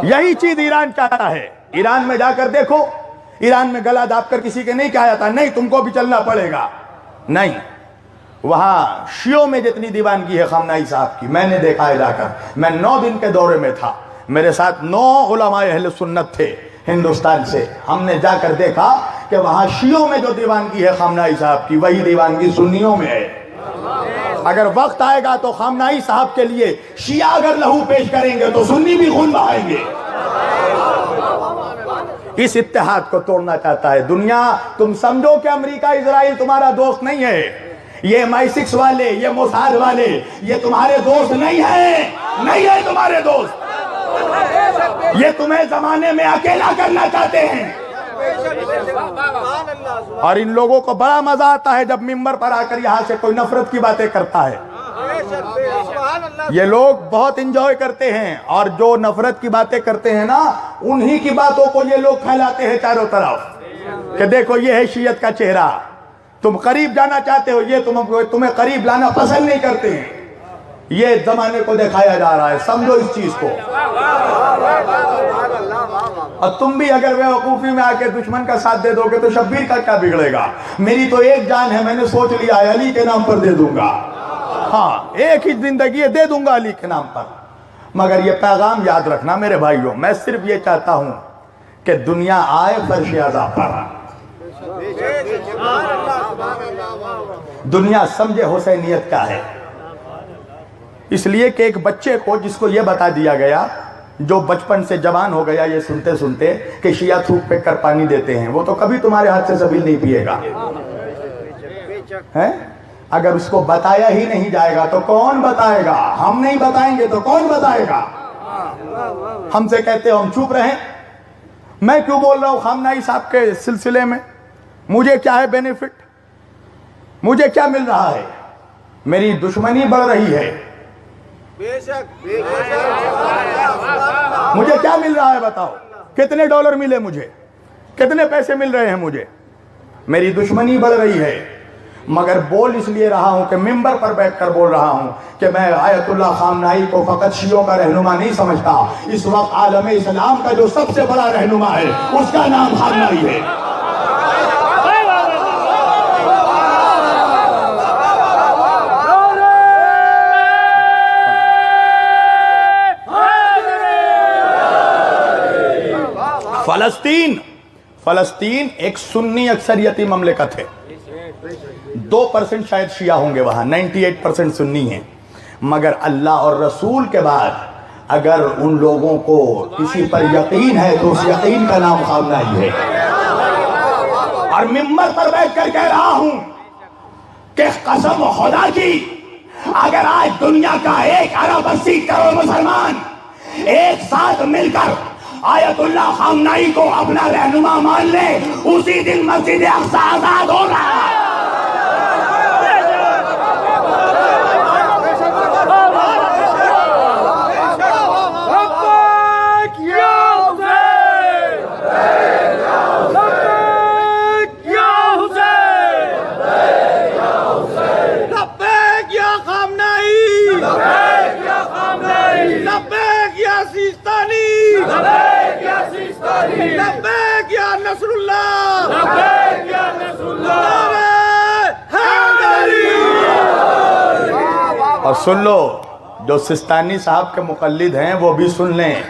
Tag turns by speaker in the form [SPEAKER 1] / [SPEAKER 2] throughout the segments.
[SPEAKER 1] यही चीज ईरान चाहता है। ईरान में जाकर देखो, ईरान में गला दाब कर किसी के नहीं कहा जाता नहीं तुमको भी चलना पड़ेगा, नहीं। वहां शियों में जितनी दीवानगी है खamenei साहब की, मैंने देखा है जाकर। मैं 9 दिन के दौरे में था, मेरे साथ 9 उलमाए अहले सुन्नत थे हिंदुस्तान से। हमने जाकर देखा कि वहां शियों में जो दीवानगी है खamenei साहब की, वही दीवानगी सुन्नियों में है। अगर वक्त आएगा तो खamenei साहब के लिए शिया अगर लहू पेश करेंगे तो सुन्नी भी खून बहाएंगे। इस इत्तेहाद को तोड़ना चाहता है दुनिया। तुम समझो कि अमेरिका इजराइल तुम्हारा दोस्त नहीं है, ये MI6 वाले, ये मोसाद वाले, ये तुम्हारे दोस्त नहीं है, नहीं है तुम्हारे दोस्त। ये तुम्हें जमाने में अकेला करना चाहते हैं। और इन लोगों को बड़ा मजा आता है जब मिंबर पर आकर यहां से कोई नफरत की बातें करता है। ये लोग बहुत इंजॉय करते हैं, और जो नफरत की बातें करते हैं ना, उन्हीं की बातों को ये लोग फैलाते हैं चारों तरफ कि देखो ये है शियत का चेहरा। तुम करीब जाना चाहते हो, ये तुम्हें करीब लाना पसंद नहीं करते हैं। ये जमाने को दिखाया जा रहा है, समझो इस चीज को। और तुम भी अगर बेवकूफी में आके दुश्मन का साथ दे दोगे तो शब्बीर का क्या बिगड़ेगा। मेरी तो एक जान है, मैंने सोच लिया है अली के नाम पर दे दूंगा। हाँ, एक ही जिंदगी है, दे दूंगा अली के नाम पर। मगर ये पैगाम याद रखना मेरे भाइयों, मैं सिर्फ ये चाहता हूं कि दुनिया आए फर्श आज़ा पर, दुनिया समझे हुसैनियत क्या है। इसलिए कि एक बच्चे को जिसको ये बता दिया गया, जो बचपन से जवान हो गया ये सुनते सुनते कि शिया थूक पे कर पानी देते हैं, वो तो कभी तुम्हारे हाथ से सबील नहीं पिएगा है। अगर उसको बताया ही नहीं जाएगा तो कौन बताएगा। हम नहीं बताएंगे तो कौन बताएगा। हमसे कहते हो हम चुप रहें। मैं क्यों बोल रहा हूं खamenei साहब के सिलसिले में, मुझे क्या है बेनिफिट, मुझे क्या मिल रहा है। मेरी दुश्मनी बढ़ रही है, बेशक मुझे क्या मिल रहा है बताओ। कितने डॉलर मिले मुझे, कितने पैसे मिल रहे हैं मुझे। मेरी दुश्मनी बढ़ रही है, मगर बोल इसलिए रहा हूं कि मिंबर पर बैठकर बोल रहा हूं कि मैं आयतुल्लाह खamenei को फकत शियों का रहनुमा नहीं समझता। इस वक्त आलम इस्लाम का जो सबसे बड़ा रहनुमा है उसका नाम खamenei है। फलस्तीन एक सुन्नी अक्सरियती ममलिकत है। 2% शायद शिया होंगे वहां, 98% सुन्नी हैं। मगर अल्लाह और रसूल के बाद अगर उन लोगों को किसी पर यकीन है तो उस यकीन का नाम खamenei है। और मिंबर पर बैठ कर कह रहा हूं कि कसम खुदा की, अगर आज दुनिया का 1 अरब 80 करोड़ मुसलमान एक साथ मिलकर आयतुल्लाह खamenei को अपना रहनुमा मान ले, उसी दिन मस्जिद अक्सा आजाद होगा। और सुन लो, जो सिस्तानी साहब के मुकल्लिद हैं वो भी सुन लें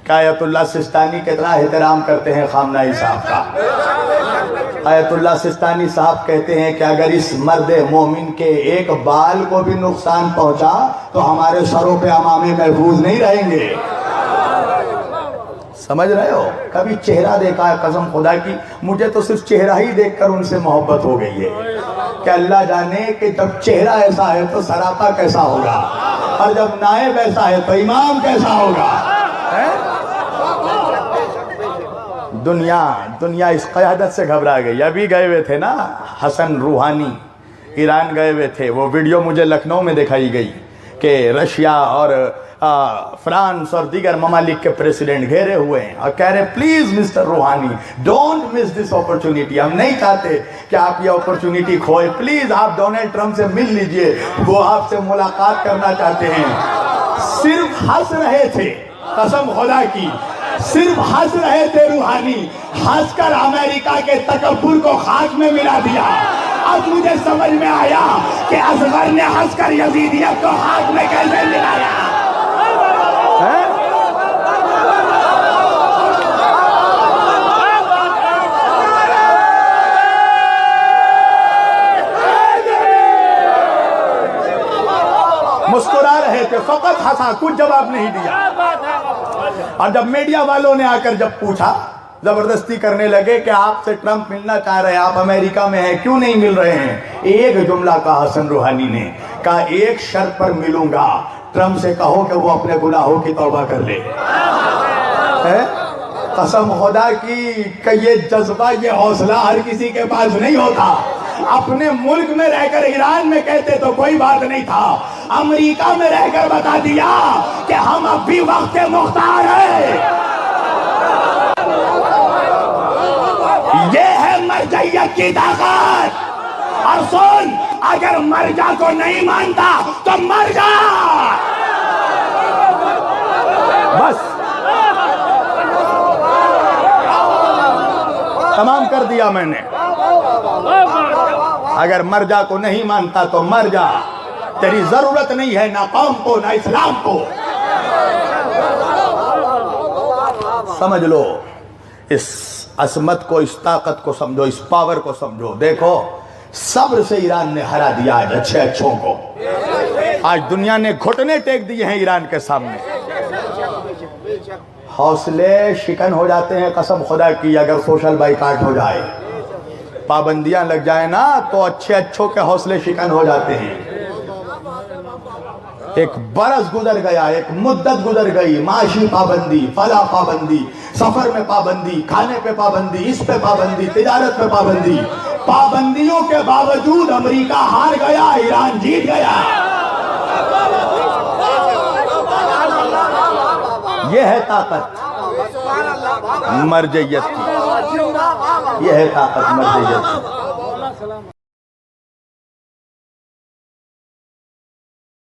[SPEAKER 1] कि आयतुल्लाह सिस्तानी कितना एहतराम करते हैं खamenei साहब का। आयतुल्लाह सिस्तानी साहब कहते हैं कि अगर इस मर्द मोमिन के एक बाल को भी नुकसान पहुंचा तो हमारे सरों पे अमामे महफूज नहीं रहेंगे। समझ रहे हो। कभी चेहरा देखा है, कसम खुदा की मुझे तो सिर्फ चेहरा ही देखकर उनसे मोहब्बत हो गई है कि अल्लाह जाने कि जब चेहरा ऐसा है तो सरापा कैसा होगा, और जब नायब ऐसा है तो इमाम कैसा होगा। दुनिया इस क़यादत से घबरा गई। अभी गए हुए थे ना हसन रूहानी, ईरान गए हुए थे। वो वीडियो मुझे लखनऊ में दिखाई गई कि रशिया और फ्रांस और दीगर ममालिक के प्रेसिडेंट घेरे हुए हैं और कह रहे प्लीज मिस्टर रूहानी डोंट मिस दिस अपॉर्चुनिटी। हम नहीं चाहते कि आप ये अपॉर्चुनिटी खोए, प्लीज आप डोनाल्ड ट्रंप से मिल लीजिए, वो आपसे मुलाकात करना चाहते हैं। सिर्फ हंस रहे थे, कसम खुदा की सिर्फ हंस रहे थे रूहानी, हंसकर अमेरिका के तकब्बुर को खाक में मिला दिया। अब मुझे समझ में आया कि असगर ने हंसकर यजीदियत को खाक में कैसे मिलाया है? मुस्कुरा रहे थे, फकत हंसा, कुछ जवाब नहीं दिया। और जब मीडिया वालों ने आकर जब पूछा, जबरदस्ती करने लगे कि आपसे ट्रंप मिलना चाह रहे हैं, आप अमेरिका में हैं, क्यों नहीं मिल रहे हैं? एक जुमला कहा हसन रूहानी ने, कहा एक शर्त पर मिलूंगा, ट्रंप से कहो कि वो अपने गुनाहों की तौबा कर ले। है? कसम खुदा की ये जज्बा, ये हौसला हर किसी के पास नहीं होता। अपने मुल्क में रहकर ईरान में कहते तो कोई बात नहीं था, अमेरिका में रहकर बता दिया कि हम अब भी वक्त मुख्तार हैं। ये है मरजइयत की ताकत। और सुन, अगर मर्जा को नहीं मानता तो मर जा, बस तमाम कर दिया मैंने। अगर मर्जा को नहीं मानता तो मर जा, तेरी जरूरत नहीं है ना कौम को ना इस्लाम को। समझ लो, इस असमत को, इस ताकत को समझो, इस पावर को समझो। देखो, सब्र से ईरान ने हरा दिया आज अच्छे अच्छों को। आज दुनिया ने घुटने टेक दिए हैं ईरान के सामने। हौसले शिकन हो जाते हैं कसम खुदा की, अगर सोशल बाइकाट हो जाए, पाबंदियां लग जाए ना, तो अच्छे अच्छों के हौसले शिकन हो जाते हैं। एक बरस गुजर गया, एक मुद्दत गुजर गई, माशी पाबंदी, फला पाबंदी, सफर में पाबंदी, खाने पे पाबंदी, इस पे पाबंदी, तिजारत पे पाबंदी। पाबंदियों के बावजूद अमेरिका हार गया, ईरान जीत गया। यह है ताकत मरजइयत की, यह है ताकत मरजइयत की।